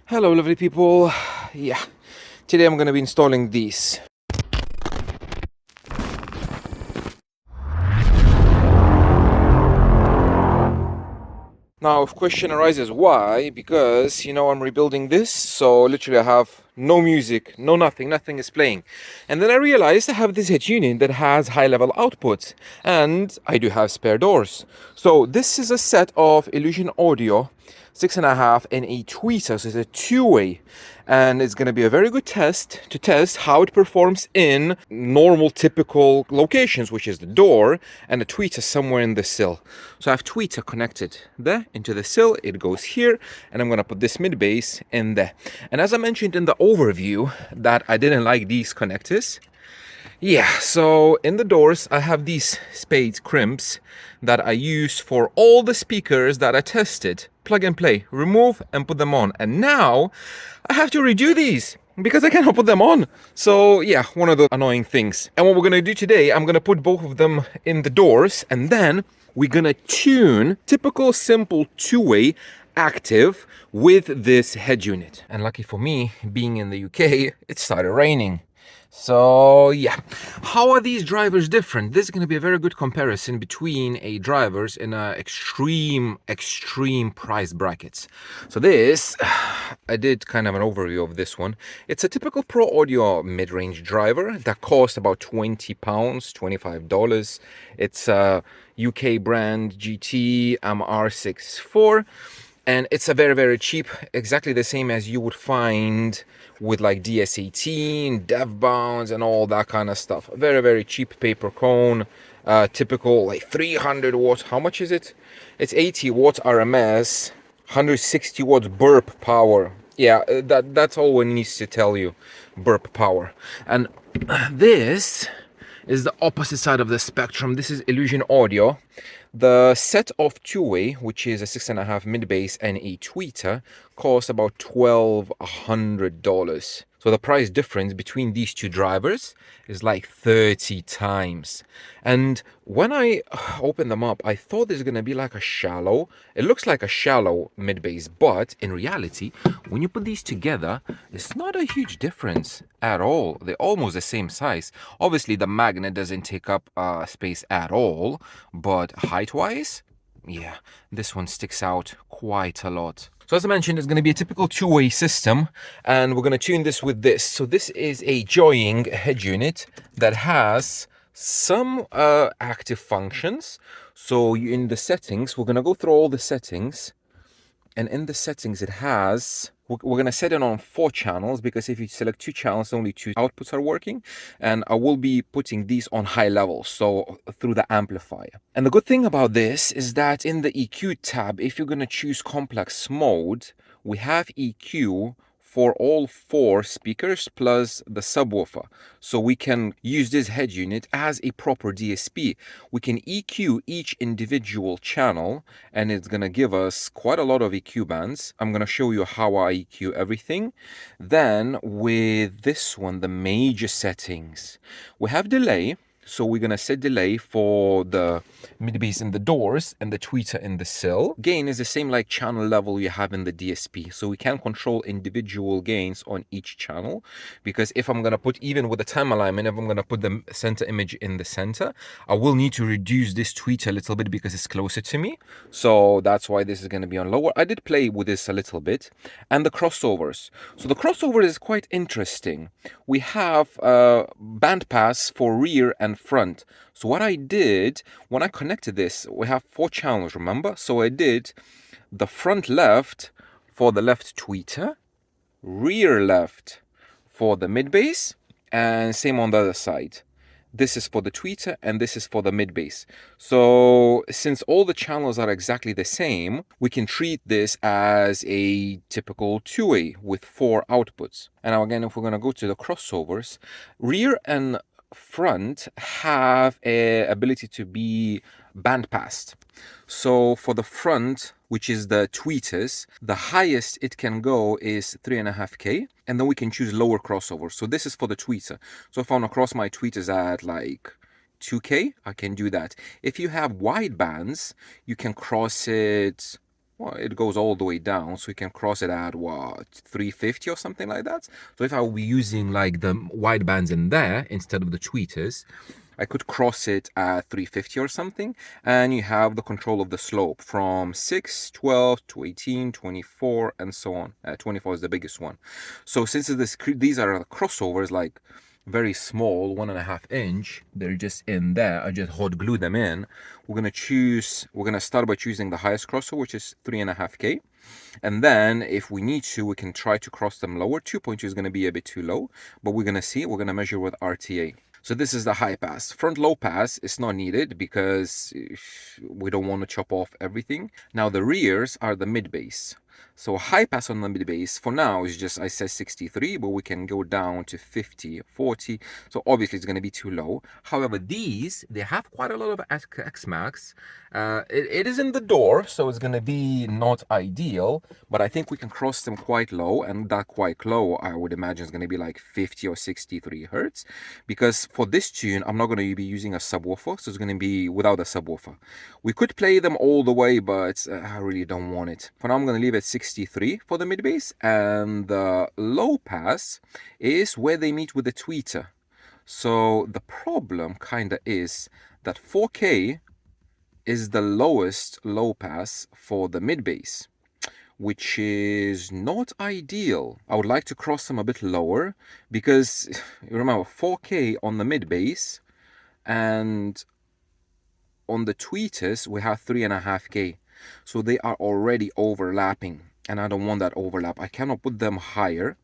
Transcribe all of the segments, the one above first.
Hello lovely people. Yeah, today I'm going to be installing these. Now if question arises why, because I'm rebuilding this, so literally I have no music, no nothing is playing. And then I realized I have this head unit that has high level output and I do have spare doors. So this is a set of Illusion Audio 6.5 and a tweeter, so it's a two-way, and it's going to be a very good test to test how it performs in normal typical locations, which is the door and a tweeter somewhere in the sill. So I have tweeter connected there into the sill, it goes here, and I'm going to put this mid bass in there. And as I mentioned in the overview that I didn't like these connectors, yeah, so in the doors I have these spade crimps that I use for all the speakers that I tested. Plug and play, remove and put them on. And now I have to redo these because I cannot put them on. So yeah, one of the annoying things. And what we're gonna do today, I'm gonna put both of them in the doors and then we're gonna tune typical simple two-way active with this head unit. And lucky for me, being in the UK, it started raining. So yeah, how are these drivers different? This is going to be a very good comparison between a drivers in a extreme price brackets. So this, I did kind of an overview of this one. It's a typical Pro Audio mid-range driver that costs about £20, $25. It's a UK brand GT MR64. And it's a very cheap, exactly the same as you would find with like DS18, DevBounds and all that kind of stuff. Very cheap paper cone, typical like 300 watts. How much is it? It's 80 watts RMS, 160 watts burp power. Yeah, that's all one needs to tell you, burp power. And this is the opposite side of the spectrum. This is Illusion Audio. The set of two-way, which is a 6.5 mid-bass and a tweeter, costs about $1,200. So the price difference between these two drivers is like 30 times. And when I opened them up, I thought there's going to be like a shallow. It looks like a shallow mid-bass, but in reality, when you put these together, it's not a huge difference at all. They're almost the same size. Obviously, the magnet doesn't take up space at all, but height-wise, yeah, this one sticks out quite a lot. So as I mentioned, it's going to be a typical two-way system, and we're going to tune this with this. So this is a joying head unit that has some active functions. So in the settings, we're going to go through all the settings, and in the settings it has, we're going to set it on 4 channels, because if you select 2 channels, only 2 outputs are working, and I will be putting these on high levels, so through the amplifier. And the good thing about this is that in the EQ tab, if you're going to choose complex mode, we have EQ for all 4 speakers plus the subwoofer. So we can use this head unit as a proper DSP. We can EQ each individual channel, and it's going to give us quite a lot of EQ bands. I'm going to show you how I EQ everything. Then with this one, the major settings, we have delay. So we're going to set delay for the mid-bass in the doors and the tweeter in the sill. Gain is the same like channel level you have in the DSP. So we can control individual gains on each channel, because if I'm going to put, even with the time alignment, if I'm going to put the center image in the center, I will need to reduce this tweeter a little bit because it's closer to me. So that's why this is going to be on lower. I did play with this a little bit. And the crossovers. So the crossover is quite interesting. We have band pass for rear and front. So what I did when I connected this, we have 4 channels, remember? So I did the front left for the left tweeter, rear left for the mid bass, and same on the other side. This is for the tweeter and this is for the mid bass. So since all the channels are exactly the same, we can treat this as a typical two-way with 4 outputs. And now again, if we're going to go to the crossovers, rear and front have a ability to be band passed. So for the front, which is the tweeters, the highest it can go is 3.5K, and then we can choose lower crossover. So this is for the tweeter. So if I want to cross my tweeters at like 2K, I can do that. If you have wide bands, you can cross it well, it goes all the way down, so you can cross it at what, 350 or something like that. So if I will be using like the wide bands in there instead of the tweeters, I could cross it at 350 or something, and you have the control of the slope from 6, 12 to 18, 24, and so on. 24 is the biggest one. So since these are crossovers, like very small, 1.5 inch, they're just in there. I just hot glue them in. We're gonna start by choosing the highest crossover, which is 3.5K. And then if we need to, we can try to cross them lower. 2.2 is going to be a bit too low, but we're going to see. We're going to measure with RTA. So this is the high pass. Front low pass is not needed because we don't want to chop off everything. Now the rears are the mid bass. So high pass on the mid bass for now is just, I said 63, but we can go down to 50, 40. So obviously it's going to be too low. However, these, they have quite a lot of X-Max. It is in the door, so it's going to be not ideal, but I think we can cross them quite low, and that quite low, I would imagine, is going to be like 50 or 63 hertz, because for this tune, I'm not going to be using a subwoofer, so it's going to be without a subwoofer. We could play them all the way, but I really don't want it. For now, I'm going to leave it 63 for the mid bass, and the low pass is where they meet with the tweeter. So the problem kinda is that 4K is the lowest low pass for the mid bass, which is not ideal. I would like to cross them a bit lower because remember 4K on the mid bass, and on the tweeters we have 3.5K, so they are already overlapping, and I don't want that overlap. I cannot put them higher,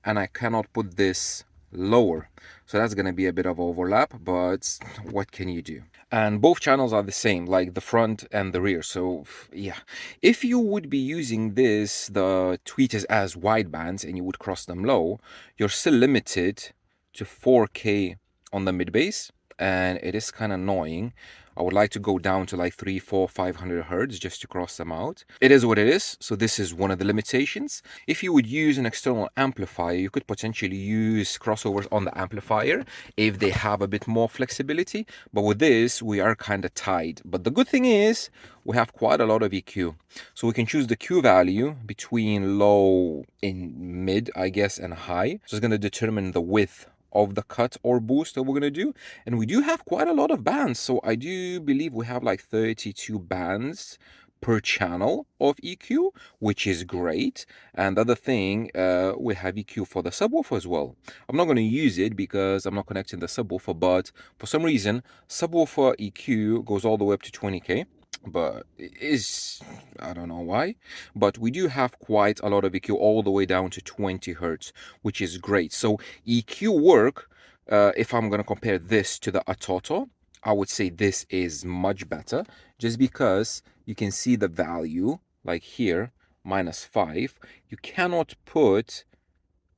and I cannot put this lower. So that's going to be a bit of overlap, but what can you do? And both channels are the same, like the front and the rear. So yeah, if you would be using the tweeters as wide bands, and you would cross them low, you're still limited to 4K on the mid bass, and it is kind of annoying. I would like to go down to like 3, 4, 500 hertz just to cross them out. It is what it is, so this is one of the limitations. If you would use an external amplifier, you could potentially use crossovers on the amplifier if they have a bit more flexibility, but with this, we are kind of tied. But the good thing is, we have quite a lot of EQ. So we can choose the Q value between low, in mid, I guess, and high. So it's going to determine the width of the cut or boost that we're going to do, and we do have quite a lot of bands, so I do believe we have like 32 bands per channel of EQ, which is great. And the other thing, we have EQ for the subwoofer as well. I'm not going to use it because I'm not connecting the subwoofer, but for some reason subwoofer EQ goes all the way up to 20K, but it is, I don't know why, but we do have quite a lot of EQ all the way down to 20 hertz, which is great. So EQ work, if I'm going to compare this to the Atoto, I would say this is much better, just because you can see the value, like here, -5. You cannot put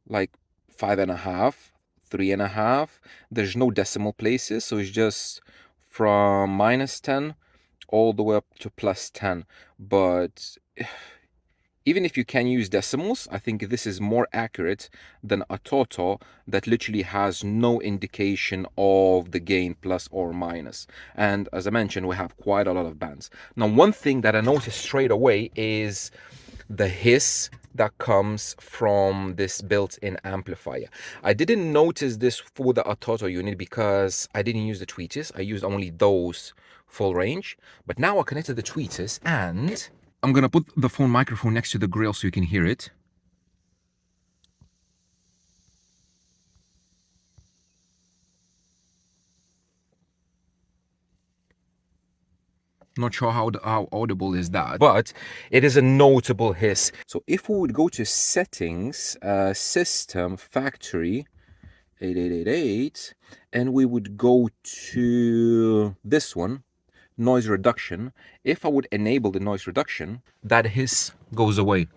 like 5.5, 3.5. There's no decimal places, so it's just from -10 all the way up to +10. But even if you can use decimals, I think this is more accurate than a Toto that literally has no indication of the gain plus or minus. And as I mentioned, we have quite a lot of bands. Now, one thing that I noticed straight away is the hiss that comes from this built-in amplifier. I didn't notice this for the Atoto unit because I didn't use the tweeters. I used only those full range. But now I connected the tweeters, and I'm gonna put the phone microphone next to the grill so you can hear it. Not sure how audible is that, but it is a notable hiss. So if we would go to settings, system, factory, 8888, and we would go to this one, noise reduction. If I would enable the noise reduction, that hiss goes away.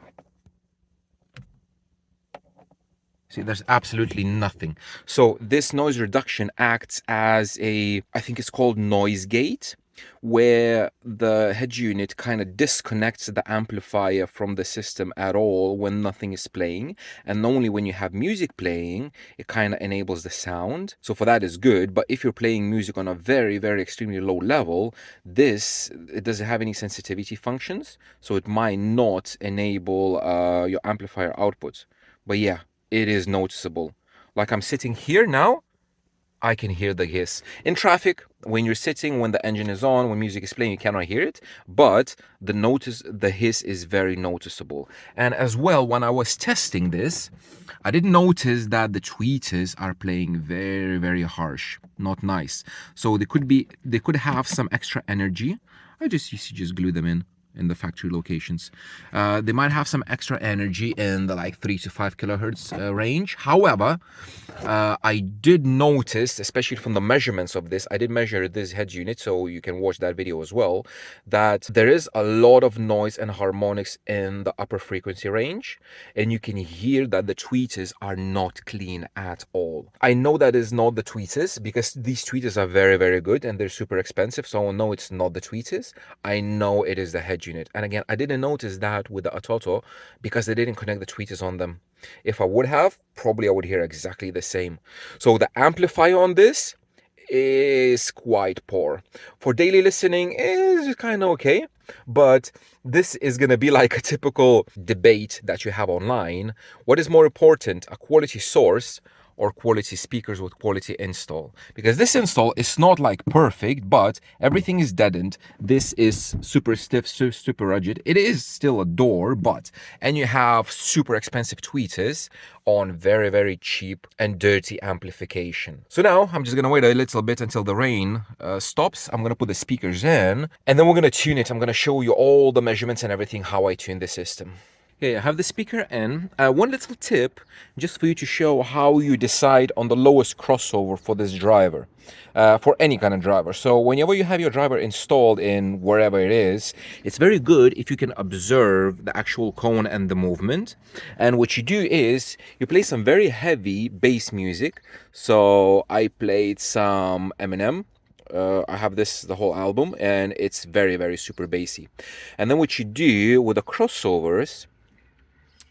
See, there's absolutely nothing. So this noise reduction acts as a, I think it's called noise gate. where the head unit kind of disconnects the amplifier from the system at all when nothing is playing, and only when you have music playing it kind of enables the sound. So for that is good, but if you're playing music on a very, very extremely low level, it doesn't have any sensitivity functions, so it might not enable your amplifier output. But yeah, it is noticeable. Like I'm sitting here now, I can hear the hiss. In traffic, when you're sitting, when the engine is on, when music is playing, you cannot hear it. But the hiss is very noticeable. And as well, when I was testing this, I did notice that the tweeters are playing very, very harsh. Not nice. So they could have some extra energy. I just used to just glue them in the factory locations. They might have some extra energy in the like 3 to 5 kilohertz range. However, I did notice, especially from the measurements of this, I did measure this head unit, so you can watch that video as well, that there is a lot of noise and harmonics in the upper frequency range, and you can hear that the tweeters are not clean at all. I know that is not the tweeters because these tweeters are very, very good and they're super expensive, so I know it's not the tweeters. I know it is the head unit. And again, I didn't notice that with the Atoto because they didn't connect the tweeters on them. If I would have, probably I would hear exactly the same. So the amplifier on this is quite poor. For daily listening is kind of okay, but this is going to be like a typical debate that you have online. What is more important, a quality source or quality speakers with quality install? Because this install is not like perfect, but everything is deadened. This is super stiff, super rigid. It is still a door, and you have super expensive tweeters on very, very cheap and dirty amplification. So now I'm just gonna wait a little bit until the rain stops. I'm gonna put the speakers in and then we're gonna tune it. I'm gonna show you all the measurements and everything, how I tune the system. Okay, I have the speaker in. One little tip, just for you to show how you decide on the lowest crossover for this driver, for any kind of driver. So whenever you have your driver installed in wherever it is, it's very good if you can observe the actual cone and the movement. And what you do is you play some very heavy bass music. So I played some Eminem. I have the whole album, and it's very, very super bassy. And then what you do with the crossovers,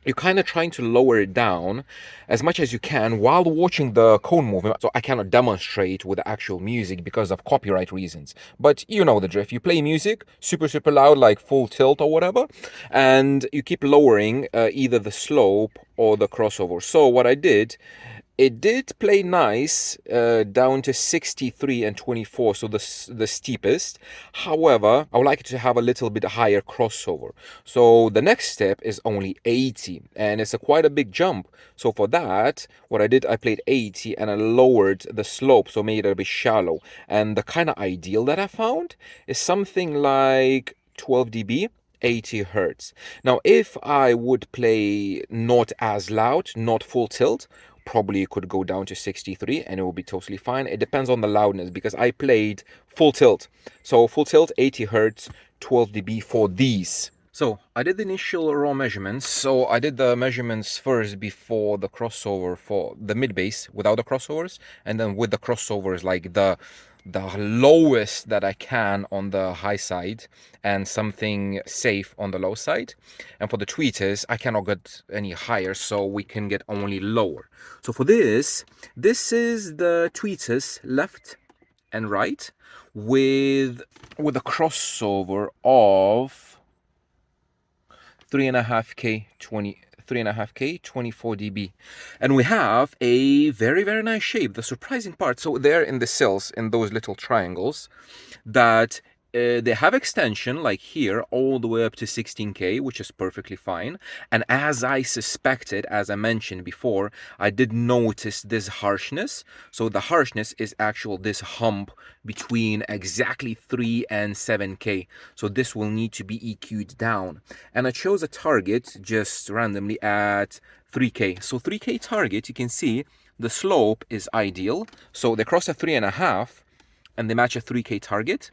you're kind of trying to lower it down as much as you can while watching the cone movement. So I cannot demonstrate with the actual music because of copyright reasons. But you know the drift. You play music super, super loud, like full tilt or whatever, and you keep lowering either the slope or the crossover. So what I did, it did play nice down to 63 and 24, so the steepest. However, I would like it to have a little bit higher crossover. So the next step is only 80, and it's quite a big jump. So for that, what I did, I played 80 and I lowered the slope, so made it a bit shallow. And the kind of ideal that I found is something like 12 dB. 80 hertz. Now, if I would play not as loud, not full tilt, probably could go down to 63 and it will be totally fine. It depends on the loudness because I played full tilt. So full tilt, 80 hertz, 12 dB for these. So I did the initial raw measurements. So I did the measurements first before the crossover for the mid bass without the crossovers, and then with the crossovers, like the lowest that I can on the high side and something safe on the low side. And for the tweeters, I cannot get any higher, so we can get only lower. So for this is the tweeters left and right with a crossover of 3.5K 24 dB, and we have a very, very nice shape. The surprising part, so there in the cells, in those little triangles, that they have extension like here all the way up to 16K, which is perfectly fine. And as I suspected, as I mentioned before, I did notice this harshness. So the harshness is actual this hump between exactly 3 and 7K. So this will need to be EQ'd down. And I chose a target just randomly at 3K. So 3K target, you can see the slope is ideal. So they cross a 3.5 and they match a 3K target.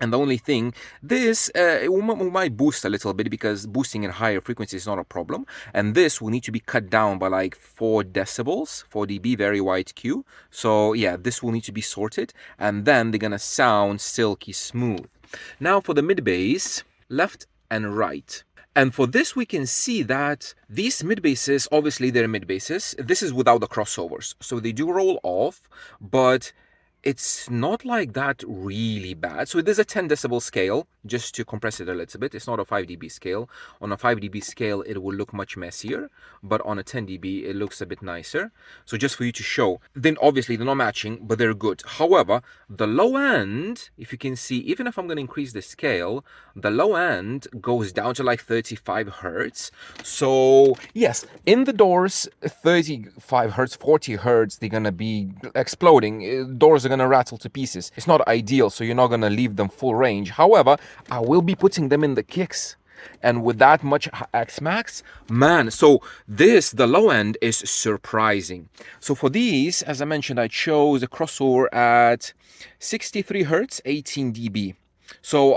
And the only thing, this might boost a little bit because boosting in higher frequency is not a problem. And this will need to be cut down by like 4 decibels, 4 dB, very wide Q. So yeah, this will need to be sorted. And then they're gonna sound silky smooth. Now for the mid bass, left and right. And for this, we can see that these mid basses, obviously they're mid basses. This is without the crossovers. So they do roll off, but it's not like that really bad. So it is a 10 decibel scale, just to compress it a little bit. It's not a 5 dB scale. On a 5 dB scale, it will look much messier, but on a 10 dB, it looks a bit nicer. So just for you to show, then obviously they're not matching, but they're good. However, the low end, if you can see, even if I'm going to increase the scale, the low end goes down to like 35 hertz. So yes, in the doors, 35 hertz, 40 hertz, they're going to be exploding. Doors are going to rattle to pieces. It's not ideal, so you're not going to leave them full range. However, I will be putting them in the kicks. And with that much X max, man, so this, the low end, is surprising. So for these, as I mentioned, I chose a crossover at 63 hertz, 18 dB. So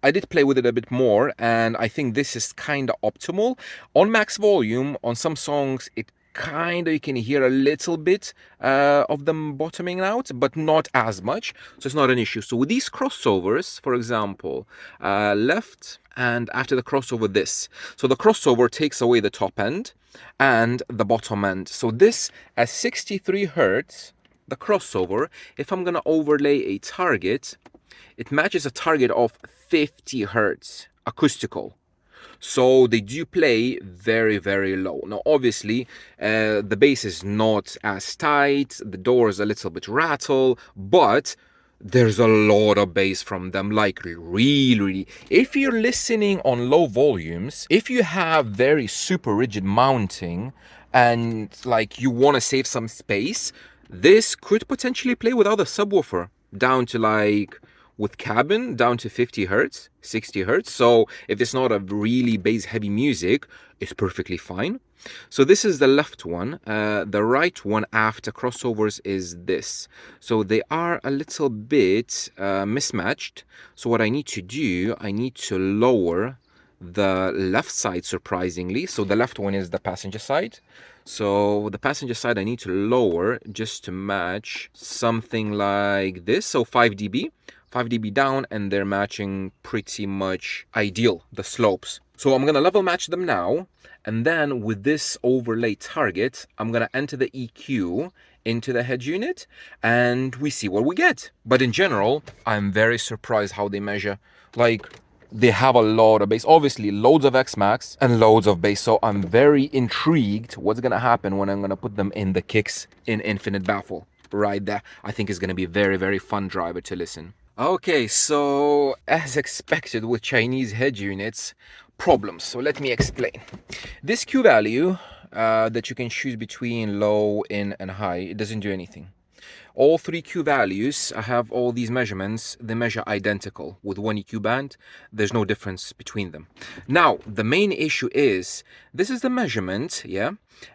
I did play with it a bit more, and I think this is kind of optimal. On max volume, on some songs, it kind of, you can hear a little bit of them bottoming out, but not as much, so it's not an issue. So with these crossovers, for example, left, and after the crossover, this. So the crossover takes away the top end and the bottom end. So this at 63 hertz, the crossover, if I'm gonna overlay a target, it matches a target of 50 hertz acoustical. So they do play very, very low. Now, obviously, the bass is not as tight, the doors a little bit rattle, but there's a lot of bass from them, like really. If you're listening on low volumes, if you have very super rigid mounting and like you want to save some space, this could potentially play without a subwoofer down to like, with cabin down to 50 hertz, 60 hertz. So if it's not a really bass heavy music, it's perfectly fine. So this is the left one. The right one after crossovers is this. So they are a little bit mismatched. So what I need to do, I need to lower the left side, surprisingly. So the left one is the passenger side. So the passenger side I need to lower just to match something like this. So 5 dB. 5 dB down, and they're matching pretty much ideal, the slopes. So I'm gonna level match them now, and then with this overlay target, I'm gonna enter the EQ into the head unit, and we see what we get. But in general, I'm very surprised how they measure. Like, they have a lot of bass, obviously loads of X Max and loads of bass. So I'm very intrigued what's gonna happen when I'm gonna put them in the kicks in Infinite Baffle right there. I think it's gonna be a very, very fun driver to listen. Okay, so as expected with Chinese head units, problems. So let me explain. This Q value that you can choose between low, in, and high, it doesn't do anything. All 3 Q values, I have all these measurements, they measure identical. With one EQ band, there's no difference between them. Now, the main issue is, this is the measurement, yeah?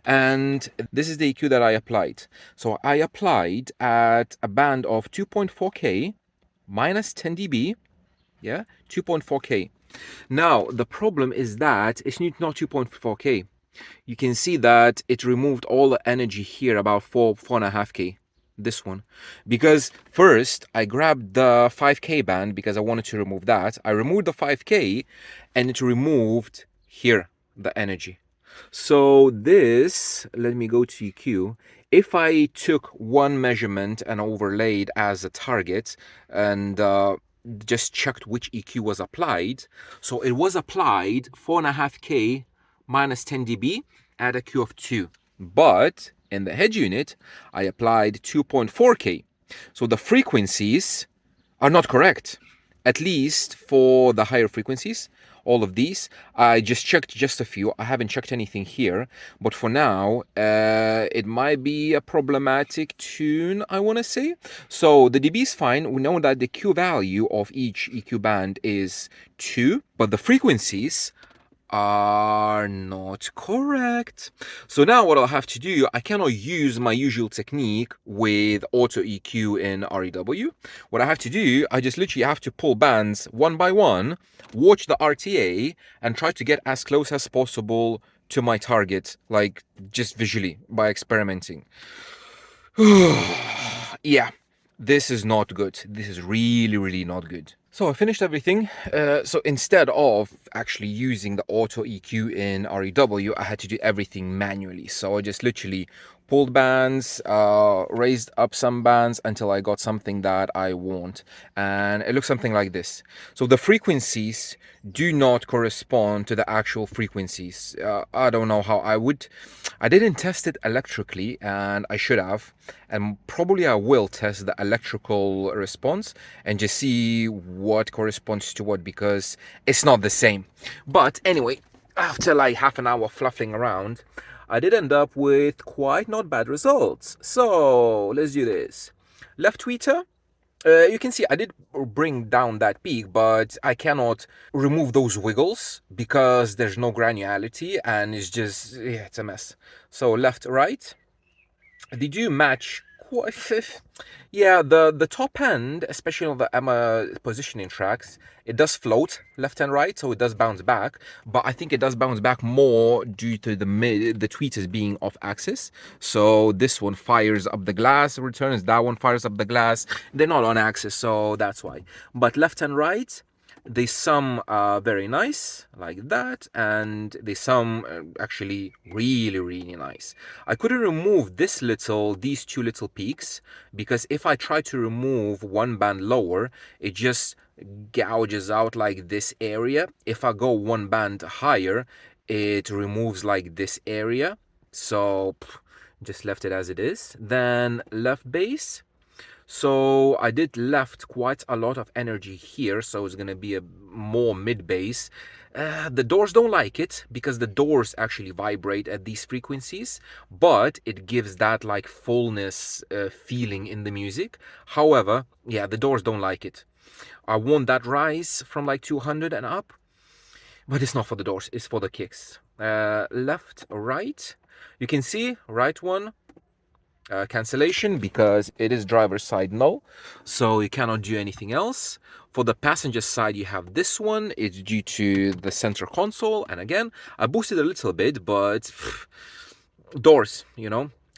And this is the EQ that I applied. So I applied at a band of 2.4K, minus 10 dB, yeah, 2.4K. Now, the problem is that it's not 2.4K. You can see that it removed all the energy here, about 4.5K, this one. Because first, I grabbed the 5K band because I wanted to remove that. I removed the 5K, and it removed here, the energy. So this, let me go to EQ. If I took one measurement and overlaid as a target and just checked which EQ was applied, so it was applied 4.5K minus 10 dB at a Q of 2. But in the head unit, I applied 2.4K. So the frequencies are not correct, at least for the higher frequencies. All of these, I just checked just a few. I haven't checked anything here, but for now, it might be a problematic tune, I want to say. So the dB is fine. We know that the Q value of each EQ band is 2, but the frequencies are not correct. So now what I'll have to do, I cannot use my usual technique with auto EQ in REW. What I have to do, I just literally have to pull bands one by one, watch the RTA, and try to get as close as possible to my target, like just visually by experimenting. Yeah, this is not good. This is really, really not good. So I finished everything. So instead of actually using the auto EQ in REW, I had to do everything manually. So I just literally pulled bands, raised up some bands until I got something that I want. And it looks something like this. So the frequencies do not correspond to the actual frequencies. I don't know how I didn't test it electrically, and I should have. And probably I will test the electrical response and just see what corresponds to what, because it's not the same. But anyway, after like half an hour fluffing around, I did end up with quite not bad results. So let's do this. Left tweeter. You can see I did bring down that peak, but I cannot remove those wiggles because there's no granularity and it's just, yeah, it's a mess. So left, right. They do match quite. Yeah, the top end, especially on the Emma positioning tracks, it does float left and right, so it does bounce back. But I think it does bounce back more due to the tweeters being off axis. So this one fires up the glass, returns. That one fires up the glass. They're not on axis, so that's why. But left and right, they sum very nice like that, and they sum actually really, really nice. I couldn't remove these two little peaks, because if I try to remove one band lower, it just gouges out like this area. If I go one band higher, it removes like this area. So just left it as it is. Then left bass. So I did left quite a lot of energy here, so it's going to be a more mid bass. The doors don't like it because the doors actually vibrate at these frequencies, but it gives that like fullness feeling in the music. However, yeah, the doors don't like it. I want that rise from like 200 and up, but it's not for the doors, it's for the kicks. Left, right. You can see right one, cancellation, because it is driver's side no, so you cannot do anything else. For the passenger side, you have this one. It's due to the center console, and again I boosted a little bit, but doors,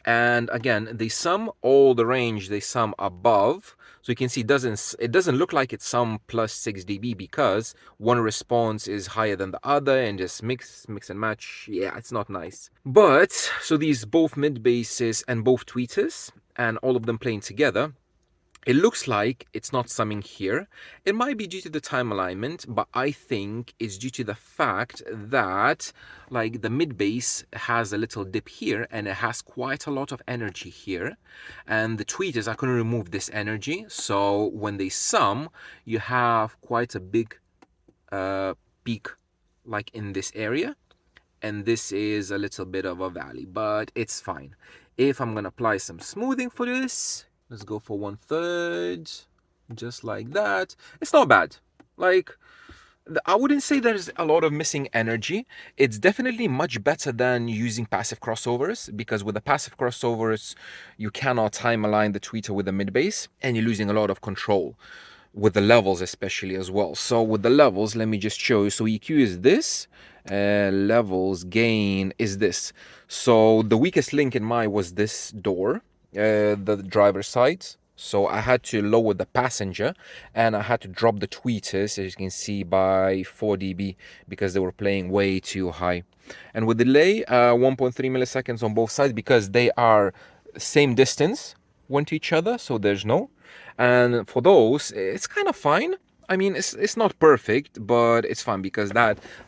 and again they sum all the range, they sum above. So you can see it doesn't look like it's some plus 6 dB, because one response is higher than the other and just mix and match. Yeah, it's not nice. But so these both mid basses and both tweeters and all of them playing together, it looks like it's not summing here. It might be due to the time alignment, but I think it's due to the fact that like the mid bass has a little dip here and it has quite a lot of energy here. And the tweeters, I couldn't remove this energy. So when they sum, you have quite a big peak like in this area. And this is a little bit of a valley, but it's fine. If I'm gonna apply some smoothing for this, let's go for 1/3, just like that. It's not bad. Like, I wouldn't say there's a lot of missing energy. It's definitely much better than using passive crossovers, because with the passive crossovers, you cannot time align the tweeter with the mid bass, and you're losing a lot of control with the levels especially as well. So with the levels, let me just show you. So EQ is this, levels, gain is this. So the weakest link in mine was this door, the driver's side. So I had to lower the passenger and I had to drop the tweeters, as you can see, by 4 dB because they were playing way too high. And with delay, 1.3 milliseconds on both sides, because they are same distance one to each other, so there's no. And for those, it's kind of fine. I mean, it's not perfect, but it's fine, because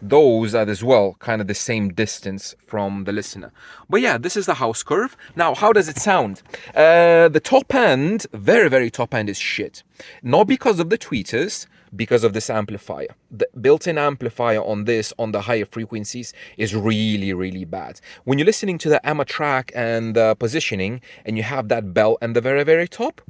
those are as well kind of the same distance from the listener. But yeah, this is the house curve. Now, how does it sound? The top end, very, very top end, is shit. Not because of the tweeters, because of this amplifier. The built-in amplifier on this, on the higher frequencies, is really, really bad. When you're listening to the AMA track and the positioning, and you have that bell at the very, very top,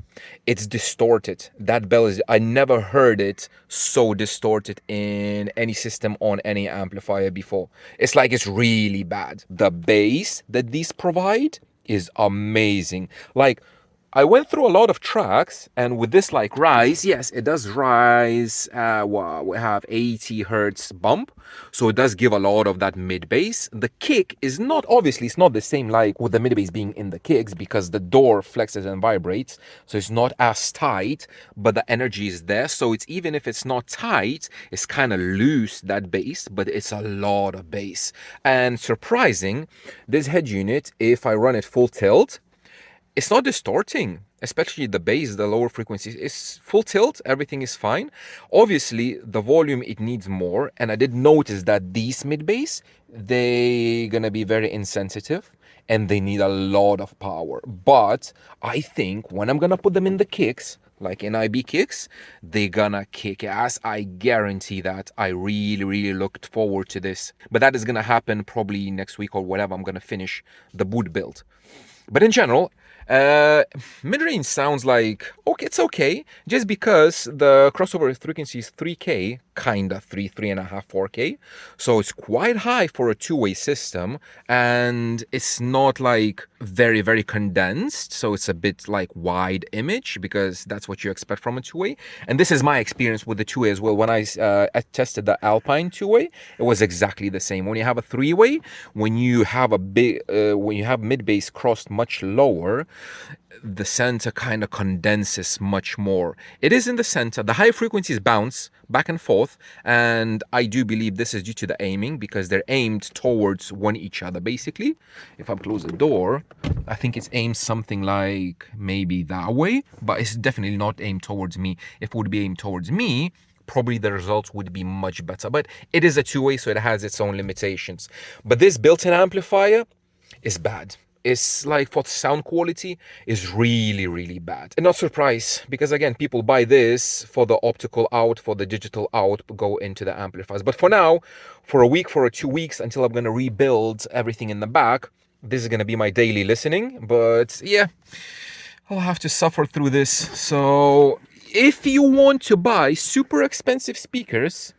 it's distorted. That bell is, I never heard it so distorted in any system on any amplifier before. It's like it's really bad. The bass that these provide is amazing. Like, I went through a lot of tracks, and with this like rise, yes, it does rise. Well, we have 80 hertz bump, so it does give a lot of that mid bass. The kick is not, obviously, it's not the same like with the mid bass being in the kicks, because the door flexes and vibrates, so it's not as tight, but the energy is there. So it's, even if it's not tight, it's kind of loose, that bass, but it's a lot of bass. And surprising, this head unit, if I run it full tilt, it's not distorting, especially the bass, the lower frequencies. It's full tilt, everything is fine. Obviously, the volume, it needs more, and I did notice that these mid bass, they gonna be very insensitive, and they need a lot of power. But I think when I'm gonna put them in the kicks, like in IB kicks, they gonna kick ass. I guarantee that. I really, really looked forward to this. But that is gonna happen probably next week or whatever. I'm gonna finish the boot build. But in general, mid-range sounds like, okay, it's okay, just because the crossover frequency is 3K, kinda 3.5, 4K, so it's quite high for a two-way system, and it's not like very, very condensed, so it's a bit like wide image, because that's what you expect from a two-way. And this is my experience with the two-way as well. When I tested the Alpine two-way, it was exactly the same. When you have a three-way, when you have mid bass crossed much lower, the center kind of condenses much more. It is in the center. The high frequencies bounce back and forth, and I do believe this is due to the aiming, because they're aimed towards one each other, basically. If I close the door, I think it's aimed something like maybe that way, but it's definitely not aimed towards me. If it would be aimed towards me, probably the results would be much better. But it is a two-way, so it has its own limitations. But this built-in amplifier is bad. It's like, for sound quality, is really, really bad. And not surprised, because again, people buy this for the optical out, for the digital out, go into the amplifiers. But for now, for a week, for 2 weeks, until I'm gonna rebuild everything in the back, this is gonna be my daily listening. But yeah, I'll have to suffer through this. So if you want to buy super expensive speakers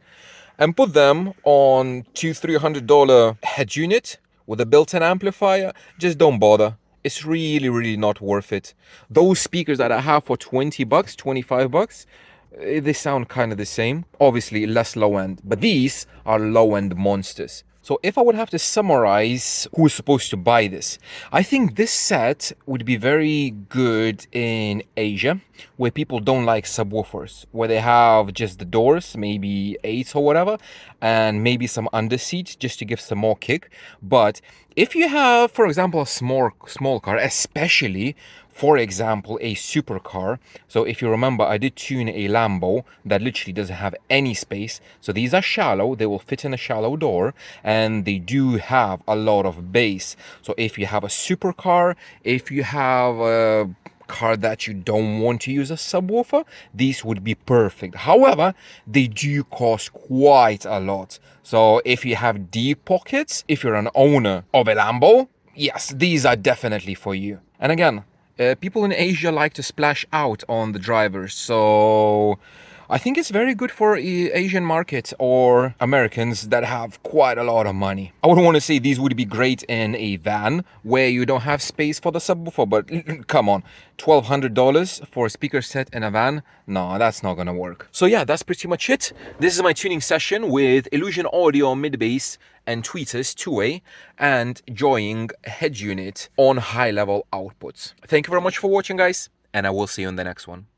and put them on $200-300 head unit with a built-in amplifier, just don't bother. It's really, really not worth it. Those speakers that I have for $20, $25, they sound kind of the same. Obviously less low end, but these are low end monsters. So if I would have to summarize who's supposed to buy this, I think this set would be very good in Asia, where people don't like subwoofers, where they have just the doors, maybe 8 or whatever, and maybe some underseat just to give some more kick. But if you have, for example, a small car, especially, for example, a supercar. So if you remember, I did tune a Lambo that literally doesn't have any space. So these are shallow, they will fit in a shallow door, and they do have a lot of bass. So if you have a supercar, if you have a car that you don't want to use a subwoofer, these would be perfect. However, they do cost quite a lot. So if you have deep pockets, if you're an owner of a Lambo, yes, these are definitely for you. And again, people in Asia like to splash out on the drivers, so I think it's very good for Asian market or Americans that have quite a lot of money. I would want to say these would be great in a van where you don't have space for the subwoofer, but come on, $1,200 for a speaker set in a van? No, that's not gonna work. So yeah, that's pretty much it. This is my tuning session with Illusion Audio mid-bass and tweeters two-way and enjoying head unit on high level outputs. Thank you very much for watching, guys, and I will see you in the next one.